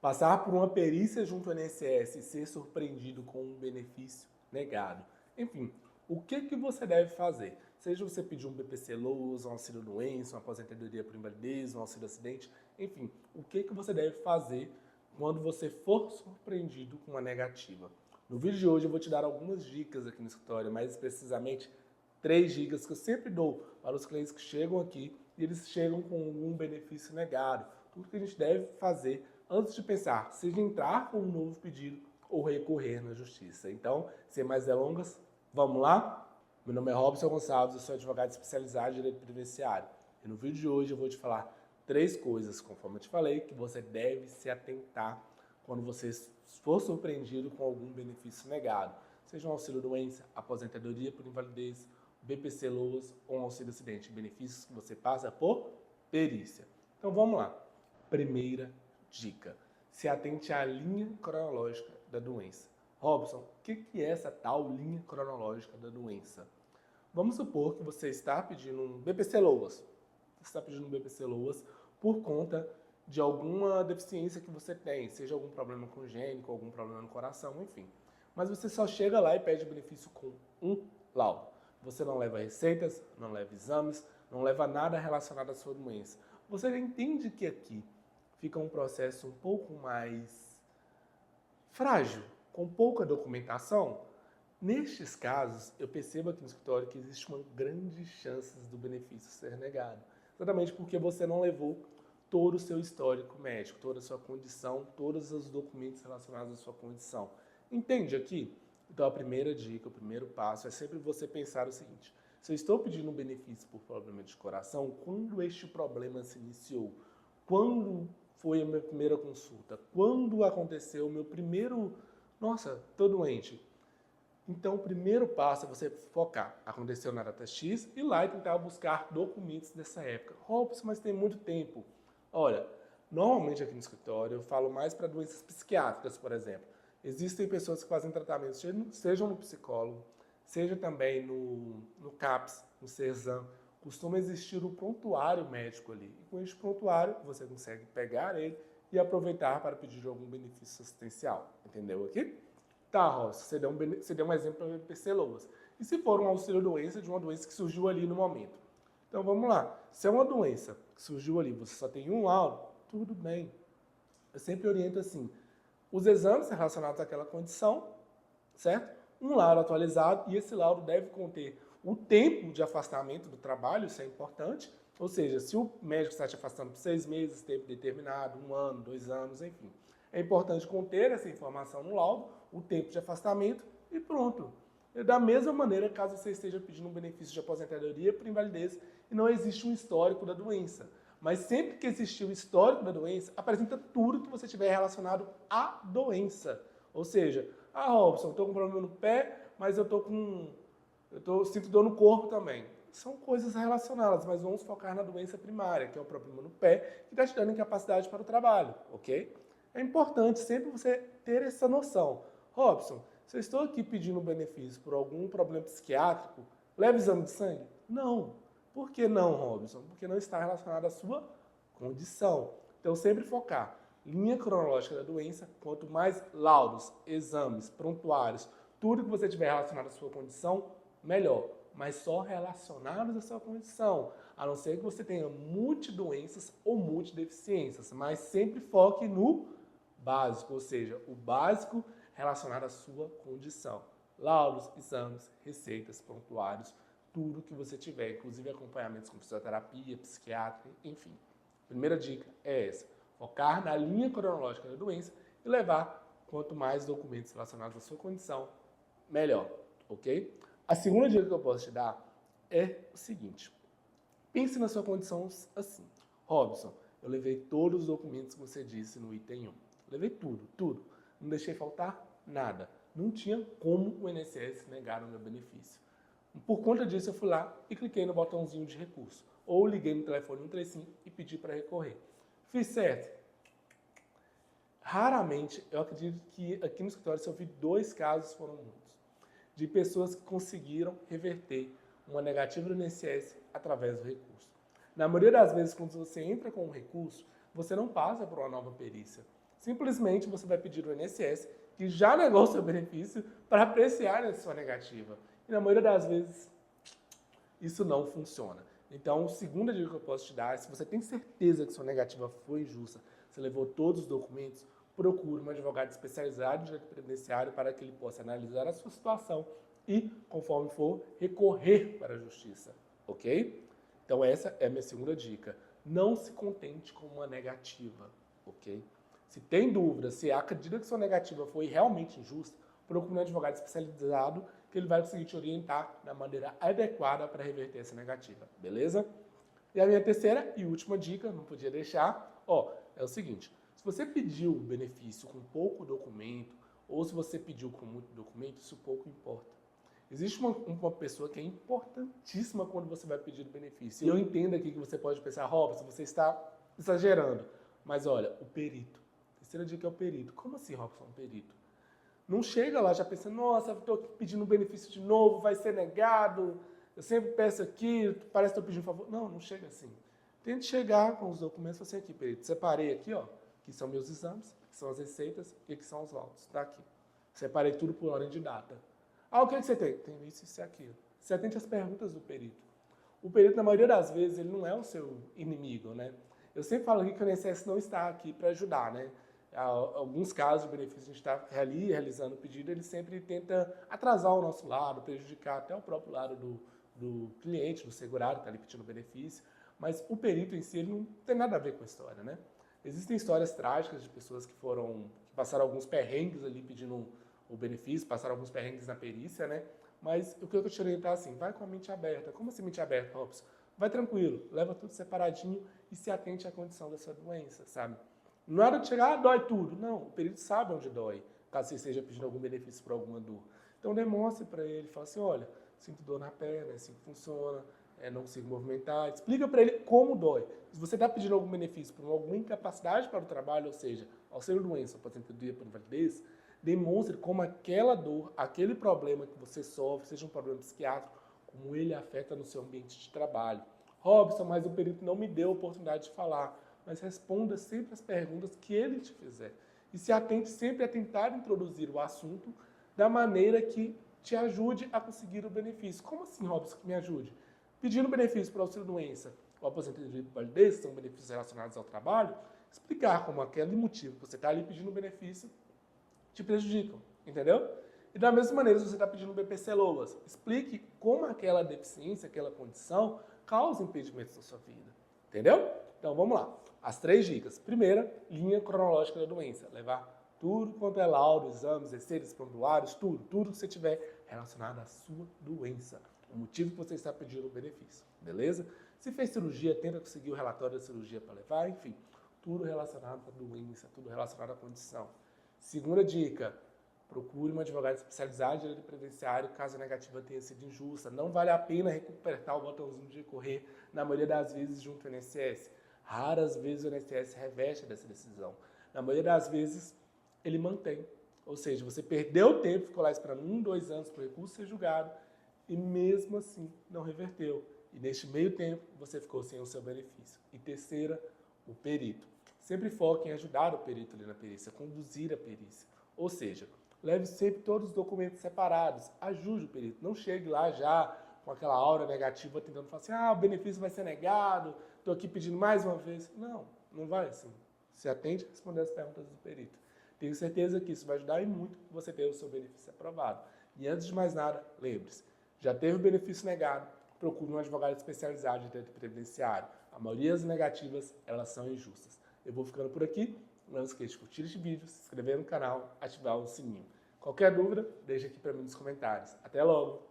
passar por uma perícia junto ao INSS e ser surpreendido com um benefício negado. Enfim, o que você deve fazer? Seja você pedir um BPC-Loas, um auxílio-doença, uma aposentadoria por invalidez, um auxílio-acidente, enfim, o que você deve fazer quando você for surpreendido com uma negativa? No vídeo de hoje eu vou te dar algumas dicas aqui no escritório, mais precisamente 3 dicas que eu sempre dou para os clientes que chegam aqui e eles chegam com algum benefício negado. Tudo que a gente deve fazer antes de pensar, seja entrar com um novo pedido ou recorrer na justiça. Então, sem mais delongas, vamos lá? Meu nome é Robson Gonçalves, eu sou advogado especializado em direito previdenciário. E no vídeo de hoje eu vou te falar 3 coisas, conforme eu te falei, que você deve se atentar quando você for surpreendido com algum benefício negado. Seja um auxílio-doença, aposentadoria por invalidez, BPC-Loas ou um auxílio-acidente. Benefícios que você passa por perícia. Então vamos lá. Primeira dica. Se atente à linha cronológica da doença. Robson, o que é essa tal linha cronológica da doença? Vamos supor que você está pedindo um BPC-Loas. Você está pedindo um BPC-Loas por conta de alguma deficiência que você tem, seja algum problema congênito, algum problema no coração, enfim. Mas você só chega lá e pede o benefício com um laudo. Você não leva receitas, não leva exames, não leva nada relacionado à sua doença. Você já entende que aqui fica um processo um pouco mais frágil, com pouca documentação? Nestes casos, eu percebo aqui no escritório que existe uma grande chance do benefício ser negado. Exatamente porque você não levou todo o seu histórico médico, toda a sua condição, todos os documentos relacionados à sua condição. Entende aqui? Então a primeira dica, o primeiro passo é sempre você pensar o seguinte: se eu estou pedindo um benefício por problema de coração, quando este problema se iniciou? Quando foi a minha primeira consulta? Quando aconteceu o meu primeiro... Nossa, estou doente. Então, o primeiro passo é você focar. Aconteceu na data X e lá e tentar buscar documentos dessa época. Robson, mas tem muito tempo. Olha, normalmente aqui no escritório eu falo mais para doenças psiquiátricas, por exemplo. Existem pessoas que fazem tratamento, seja no psicólogo, seja também no CAPS, no CERSAM. Costuma existir um prontuário médico ali. E com este prontuário, você consegue pegar ele e aproveitar para pedir algum benefício assistencial. Entendeu aqui? Tá, Ross, você deu um exemplo para BPC-Loas. E se for um auxílio-doença de uma doença que surgiu ali no momento? Então vamos lá. Se é uma doença que surgiu ali, você só tem um laudo, tudo bem. Eu sempre oriento assim: os exames relacionados àquela condição, certo? Um laudo atualizado, e esse laudo deve conter o tempo de afastamento do trabalho, isso é importante. Ou seja, se o médico está te afastando por 6 meses, tempo determinado, 1 ano, 2 anos, enfim. É importante conter essa informação no laudo, o tempo de afastamento e pronto. Da mesma maneira, caso você esteja pedindo um benefício de aposentadoria por invalidez e não existe um histórico da doença. Mas sempre que existir o histórico da doença, apresenta tudo que você tiver relacionado à doença. Ou seja, Robson, estou com problema no pé, mas sinto dor no corpo também. São coisas relacionadas, mas vamos focar na doença primária, que é o problema no pé, que está te dando incapacidade para o trabalho, ok? É importante sempre você ter essa noção. Robson, se eu estou aqui pedindo um benefício por algum problema psiquiátrico, leva exame de sangue? Não. Por que não, Robson? Porque não está relacionado à sua condição. Então, sempre focar. Linha cronológica da doença, quanto mais laudos, exames, prontuários, tudo que você tiver relacionado à sua condição, melhor. Mas só relacionados à sua condição. A não ser que você tenha multidoenças ou multideficiências. Mas sempre foque no básico, ou seja, o básico relacionado à sua condição. Laudos, exames, receitas, prontuários, tudo que você tiver, inclusive acompanhamentos com fisioterapia, psiquiatra, enfim. Primeira dica é essa: focar na linha cronológica da doença e levar quanto mais documentos relacionados à sua condição, melhor, ok? A segunda dica que eu posso te dar é o seguinte: pense na sua condição assim. Robson, eu levei todos os documentos que você disse no item 1. Levei tudo. Não deixei faltar nada. Não tinha como o INSS negar o meu benefício. Por conta disso, eu fui lá e cliquei no botãozinho de recurso. Ou liguei no telefone 135 e pedi para recorrer. Fiz certo? Raramente, eu acredito que aqui no escritório, se eu vi 2 casos, foram muitos, de pessoas que conseguiram reverter uma negativa do INSS através do recurso. Na maioria das vezes, quando você entra com um recurso, você não passa por uma nova perícia. Simplesmente você vai pedir ao INSS, que já negou o seu benefício, para apreciar a sua negativa. E na maioria das vezes, isso não funciona. Então, a segunda dica que eu posso te dar é, se você tem certeza que sua negativa foi injusta, você levou todos os documentos, procure um advogado especializado em direito previdenciário para que ele possa analisar a sua situação e, conforme for, recorrer para a justiça, ok? Então essa é a minha segunda dica. Não se contente com uma negativa, ok? Se tem dúvida, se acredita que sua negativa foi realmente injusta, procure um advogado especializado que ele vai conseguir te orientar da maneira adequada para reverter essa negativa, beleza? E a minha terceira e última dica, não podia deixar, é o seguinte: se você pediu o benefício com pouco documento, ou se você pediu com muito documento, isso pouco importa. Existe uma pessoa que é importantíssima quando você vai pedir o benefício. E eu entendo aqui que você pode pensar, Robson, você está exagerando. Mas olha, o perito. A terceira dica é o perito. Como assim, Robson, um perito? Não chega lá já pensando, nossa, estou pedindo um benefício de novo, vai ser negado, eu sempre peço aqui, parece que estou pedindo um favor. Não, não chega assim. Tente chegar com os documentos, assim aqui, perito. Separei aqui, que são meus exames, que são as receitas e que são os laudos. Tá aqui. Separei tudo por ordem de data. O que você tem? Tem isso, isso e aquilo. Você atende às perguntas do perito. O perito, na maioria das vezes, ele não é o seu inimigo, né? Eu sempre falo aqui que o INSS não está aqui para ajudar, né? Alguns casos de benefício, a gente está ali realizando o pedido, ele sempre tenta atrasar o nosso lado, prejudicar até o próprio lado do cliente, do segurado que está ali pedindo o benefício. Mas o perito em si, ele não tem nada a ver com a história, né? Existem histórias trágicas de pessoas que passaram alguns perrengues ali pedindo o benefício, passaram alguns perrengues na perícia, né? Mas o que eu te orientar assim, vai com a mente aberta. Como assim mente aberta, Robson? Vai tranquilo, leva tudo separadinho e se atente à condição da sua doença, sabe? Não é hora de chegar, dói tudo. Não, o perito sabe onde dói, caso você esteja pedindo algum benefício por alguma dor. Então demonstre para ele, fala assim, olha, sinto dor na perna, é assim que funciona, não consigo movimentar. Explica para ele como dói. Se você está pedindo algum benefício por alguma incapacidade para o trabalho, ou seja, auxílio-doença, aposentadoria por invalidez, demonstre como aquela dor, aquele problema que você sofre, seja um problema psiquiátrico, como ele afeta no seu ambiente de trabalho. Robson, mas o perito não me deu a oportunidade de falar. Mas responda sempre as perguntas que ele te fizer. E se atente sempre a tentar introduzir o assunto da maneira que te ajude a conseguir o benefício. Como assim, Robson, que me ajude? Pedindo benefício para auxílio-doença ou aposentadoria por invalidez, que são benefícios relacionados ao trabalho, explicar como aquele motivo que você está ali pedindo benefício te prejudicam, entendeu? E da mesma maneira, se você está pedindo BPC LOAS, explique como aquela deficiência, aquela condição, causa impedimentos na sua vida, entendeu? Então, vamos lá. As 3 dicas. Primeira, linha cronológica da doença. Levar tudo quanto é laudo, exames, receitas, prontuários, tudo que você tiver relacionado à sua doença. O motivo que você está pedindo o benefício, beleza? Se fez cirurgia, tenta conseguir o relatório da cirurgia para levar, enfim. Tudo relacionado à doença, tudo relacionado à condição. Segunda dica, procure um advogado especializado em direito previdenciário caso a negativa tenha sido injusta. Não vale a pena apertar o botãozinho de recorrer, na maioria das vezes, junto ao INSS. Raras vezes o INSS reveste dessa decisão. Na maioria das vezes, ele mantém. Ou seja, você perdeu tempo, ficou lá esperando 1, 2 anos para o recurso ser julgado e mesmo assim não reverteu. E neste meio tempo, você ficou sem o seu benefício. E terceira, o perito. Sempre foque em ajudar o perito ali na perícia, conduzir a perícia. Ou seja, leve sempre todos os documentos separados, ajude o perito. Não chegue lá já com aquela aura negativa tentando falar assim, o benefício vai ser negado, estou aqui pedindo mais uma vez. Não, não vai assim. Se atente a responder as perguntas do perito. Tenho certeza que isso vai ajudar e muito você ter o seu benefício aprovado. E antes de mais nada, lembre-se, já teve o benefício negado, procure um advogado especializado em direito previdenciário. A maioria das negativas, elas são injustas. Eu vou ficando por aqui. Não esqueça de curtir este vídeo, se inscrever no canal, ativar o sininho. Qualquer dúvida, deixa aqui para mim nos comentários. Até logo!